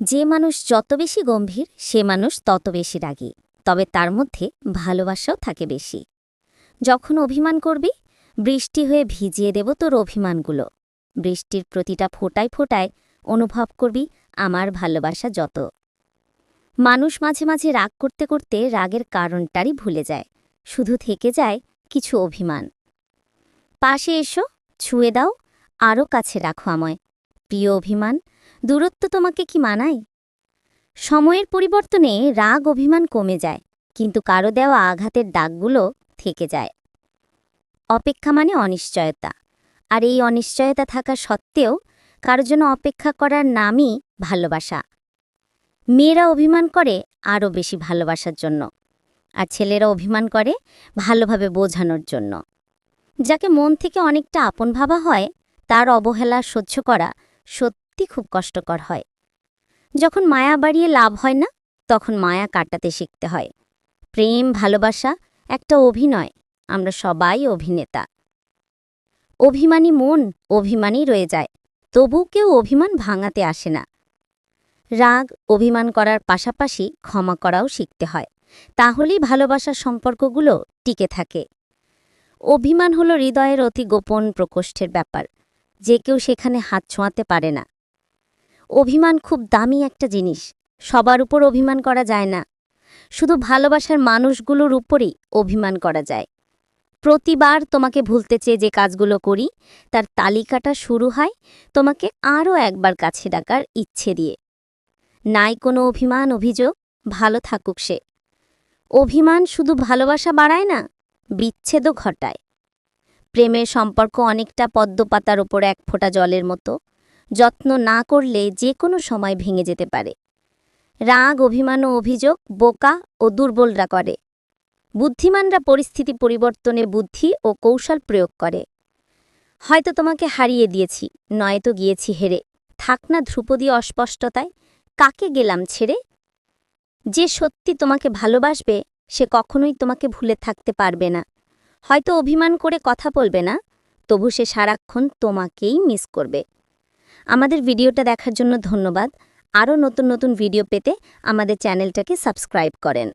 যে মানুষ যত বেশি গম্ভীর সে মানুষ তত বেশি রাগী, তবে তার মধ্যে ভালোবাসাও থাকে বেশি। যখন অভিমান করবি, বৃষ্টি হয়ে ভিজিয়ে দেব তোর অভিমানগুলো। বৃষ্টির প্রতিটা ফোঁটায় ফোঁটায় অনুভব করবি আমার ভালোবাসা যত। মানুষ মাঝে মাঝে রাগ করতে করতে রাগের কারণটারই ভুলে যায়, শুধু থেকে যায় কিছু অভিমান। পাশে এসো, ছুঁয়ে দাও, আরও কাছে রাখো আমায়। প্রিয় অভিমান, দূরত্ব তোমাকে কি মানায়? সময়ের পরিবর্তনে রাগ অভিমান কমে যায়, কিন্তু কারো দেওয়া আঘাতের দাগগুলো থেকে যায়। অপেক্ষা মানে অনিশ্চয়তা, আর এই অনিশ্চয়তা থাকা সত্ত্বেও কারো জন্য অপেক্ষা করার নামই ভালোবাসা। মেয়েরা অভিমান করে আরও বেশি ভালোবাসার জন্য, আর ছেলেরা অভিমান করে ভালোভাবে বোঝানোর জন্য। যাকে মন থেকে অনেকটা আপন ভাবা হয়, তার অবহেলা সহ্য করা সত্যি খুব কষ্টকর হয়। যখন মায়া বাড়িয়ে লাভ হয় না, তখন মায়া কাটাতে শিখতে হয়। প্রেম ভালোবাসা একটা অভিনয়, আমরা সবাই অভিনেতা। অভিমানী মন অভিমানী রয়ে যায়, তবু কেউ অভিমান ভাঙাতে আসে না। রাগ অভিমান করার পাশাপাশি ক্ষমা করাও শিখতে হয়, তাহলেই ভালোবাসার সম্পর্কগুলো টিকে থাকে। অভিমান হলো হৃদয়ের অতি গোপন প্রকোষ্ঠের ব্যাপার, যে কেউ সেখানে হাত ছোঁয়াতে পারে না। অভিমান খুব দামি একটা জিনিস, সবার উপর অভিমান করা যায় না, শুধু ভালোবাসার মানুষগুলোর উপরই অভিমান করা যায়। প্রতিবার তোমাকে ভুলতে চেয়ে যে কাজগুলো করি, তার তালিকাটা শুরু হয় তোমাকে আরও একবার কাছে ডাকার ইচ্ছে দিয়ে। নাই কোনো অভিমান অভিযোগ, ভালো থাকুক সে। অভিমান শুধু ভালোবাসা বাড়ায় না, বিচ্ছেদও ঘটায়। প্রেমের সম্পর্ক অনেকটা পদ্মপাতার ওপর এক ফোঁটা জলের মতো, যত্ন না করলে যে কোনো সময় ভেঙে যেতে পারে। রাগ অভিমান ও অভিযোগ বোকা ও দুর্বলরা করে, বুদ্ধিমানরা পরিস্থিতি পরিবর্তনে বুদ্ধি ও কৌশল প্রয়োগ করে। হয়তো তোমাকে হারিয়ে দিয়েছি, নয়তো গিয়েছি হেরে, থাক না ধ্রুপদী অস্পষ্টতায়, কাকে গেলাম ছেড়ে। যে সত্যি তোমাকে ভালোবাসবে সে কখনোই তোমাকে ভুলে থাকতে পারবে না। হয়তো অভিমান করে কথা বলবে না, তবু সে সারাক্ষণ তোমাকেই মিস করবে। আমাদের ভিডিওটা দেখার জন্য ধন্যবাদ। আরও নতুন নতুন ভিডিও পেতে আমাদের চ্যানেলটাকে সাবস্ক্রাইব করেন।